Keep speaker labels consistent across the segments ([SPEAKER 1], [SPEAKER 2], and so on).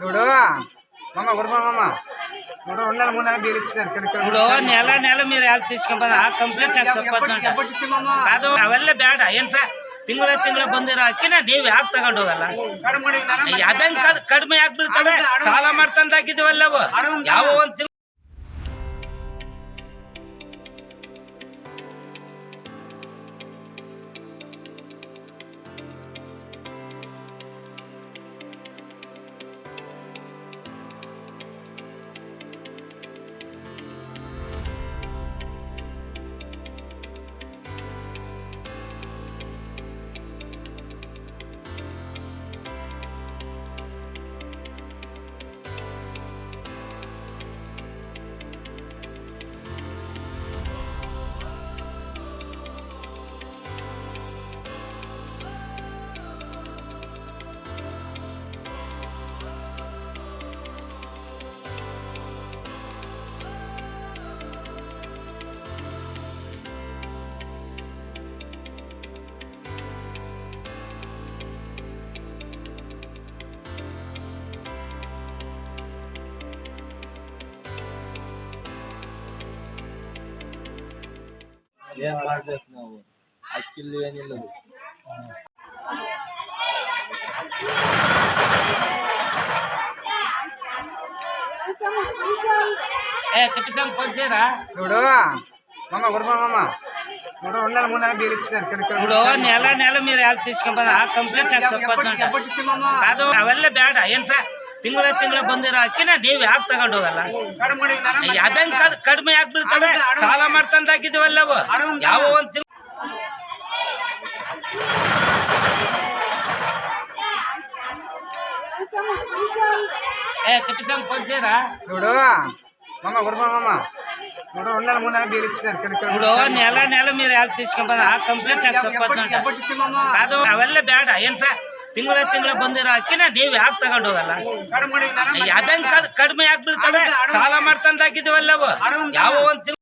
[SPEAKER 1] ನೋಡು మామ గురుమా మామ ನೋಡು ಒಂದಲ್ಲ ಮೂರಲ್ಲ ಬೀರ್ ಇಚ್ಚಿದ್ದಾರೆ
[SPEAKER 2] ఇప్పుడు నెల మీరు ఎలా తీసుకుంటారు ఆ ಕಂಪ್ಲೇಂಟ್ ಯಾಕೆ ಸಪ್ಪತ್ತಂತ ಅದು ಅವೆಲ್ಲ ಬೇಡ ಏನ್ ಸರ್ ತಿಂಗಳ ಬಂದಿರೋ ಅಕ್ಕಿನ ನೀವು ಯಾಕೆ ತಗೊಂಡು ಹೋಗಲ್ಲ ಅದಂಗೆ ಕಡಿಮೆ ಯಾಕೆ ಬೀಳ್ತವೆ ಸಾಲ ಮಾಡ್ತಂತ ಹಾಕಿದ್ವಲ್ಲವು ಯಾವ ಒಂದು
[SPEAKER 3] ಏನ್ ಮಾಡ್ಬೇಕು ನಾವು ಅಕ್ಕಿಲ್ಲಿ ಏನಿಲ್ಲ
[SPEAKER 1] ನೋಡು మామ గురుమా మామ ನೋಡು ಒಂದಲ್ಲ ಮೂರಲ್ಲ ಬೀರ್ ಇಚ್ಚಿದ್ದಾರೆ
[SPEAKER 2] ఇప్పుడు నెల మీరు ఎలా తీసుకుంటారు ఆ ಕಂಪ್ಲೇಂಟ್ ಯಾಕೆ ಸಪ್ಪತ್ತಂತ ಅದು ಅವೆಲ್ಲ ಬೇಡ ಏನ್ ಸರ್ ತಿಂಗಳ ಬಂದಿರೋ ಅಕ್ಕಿನ ನೀವು ಯಾಕೆ ತಗೊಂಡು ಹೋಗಲ್ಲ ಅದಂಗೆ ಕಡಿಮೆ ಯಾಕೆ ಬೀಳ್ತವೆ ಸಾಲ ಮಾಡ್ತಂತ ಹಾಕಿದ್ವಲ್ಲವು ಯಾವ ಒಂದು
[SPEAKER 1] ನೋಡು మామ గురుమా మామ ನೋಡು ಒಂದಲ್ಲ ಮೂರಲ್ಲ ಬೀರ್ ಇಚ್ಚಿದ್ದಾರೆ
[SPEAKER 2] ఇప్పుడు నెల మీరు ఎలా తీసుకుంటారు ఆ ಕಂಪ್ಲೇಂಟ್ ಯಾಕೆ ಸಪ್ಪತ್ತಂತ ಅದು ಅವೆಲ್ಲ ಬೇಡ ಏನ್ ಸರ್ ತಿಂಗಳ ಬಂದಿರೋ ಅಕ್ಕಿನ ನೀವು ಯಾಕೆ ತಗೊಂಡು ಹೋಗಲ್ಲ ಅದಂಗೆ ಕಡಿಮೆ ಯಾಕೆ ಬೀಳ್ತವೆ ಸಾಲ ಮಾಡ್ತಂತ ಹಾಕಿದ್ವಲ್ಲವು ಯಾವ ಒಂದು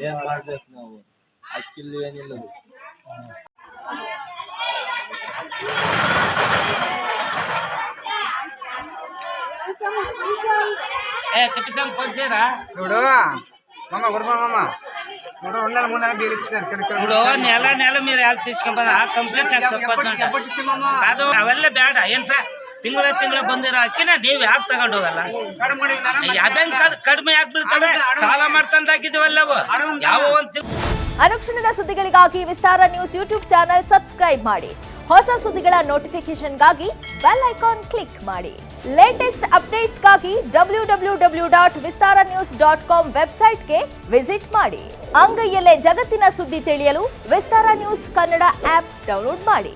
[SPEAKER 3] ಏನ್ ಮಾಡ್ಬೇಕು ನಾವು ಅಕ್ಕಿಲ್ಲಿ ಏನಿಲ್ಲ
[SPEAKER 1] ನೋಡು మామ గురుమా మామ ನೋಡು ಒಂದಲ್ಲ ಮೂರಲ್ಲ ಬೀರ್ ಇಚ್ಚಿದ್ದಾರೆ
[SPEAKER 2] ఇప్పుడు నెల మీరు ఎలా తీసుకుంటారు ఆ ಕಂಪ್ಲೇಂಟ್ ಯಾಕೆ ಸಪ್ಪತ್ತಂತ ಅದು ಅವೆಲ್ಲ ಬೇಡ ಏನ್ ಸರ್ ತಿಂಗಳ ಬಂದಿರೋ ಅಕ್ಕಿನ ನೀವು ಯಾಕೆ ತಗೊಂಡು ಹೋಗಲ್ಲ ಅದಂಗೆ ಕಡಿಮೆ ಯಾಕೆ ಬೀಳ್ತವೆ ಸಾಲ ಮಾಡ್ತಂತ ಹಾಕಿದ್ವಲ್ಲವು ಯಾವ ಒಂದು
[SPEAKER 4] ಅನುಕ್ಷಣದ ಸುದ್ದಿಗಳಿಗಾಗಿ ವಿಸ್ತಾರ ನ್ಯೂಸ್ ಯೂಟ್ಯೂಬ್ ಚಾನೆಲ್ ಸಬ್ಸ್ಕ್ರೈಬ್ ಮಾಡಿ. ಹೊಸ ಸುದ್ದಿಗಳ ನೋಟಿಫಿಕೇಶನ್ಗಾಗಿ ಬೆಲ್ ಐಕಾನ್ ಕ್ಲಿಕ್ ಮಾಡಿ. ಲೇಟೆಸ್ಟ್ ಅಪ್ಡೇಟ್ಸ್ಗಾಗಿ www.vistaranews.com ವೆಬ್ಸೈಟ್ಗೆ ವಿಸಿಟ್ ಮಾಡಿ. ಅಂಗೈಯಲ್ಲೇ ಜಗತ್ತಿನ ಸುದ್ದಿ ತಿಳಿಯಲು ವಿಸ್ತಾರ ನ್ಯೂಸ್ ಕನ್ನಡ ಆಪ್ ಡೌನ್ಲೋಡ್ ಮಾಡಿ.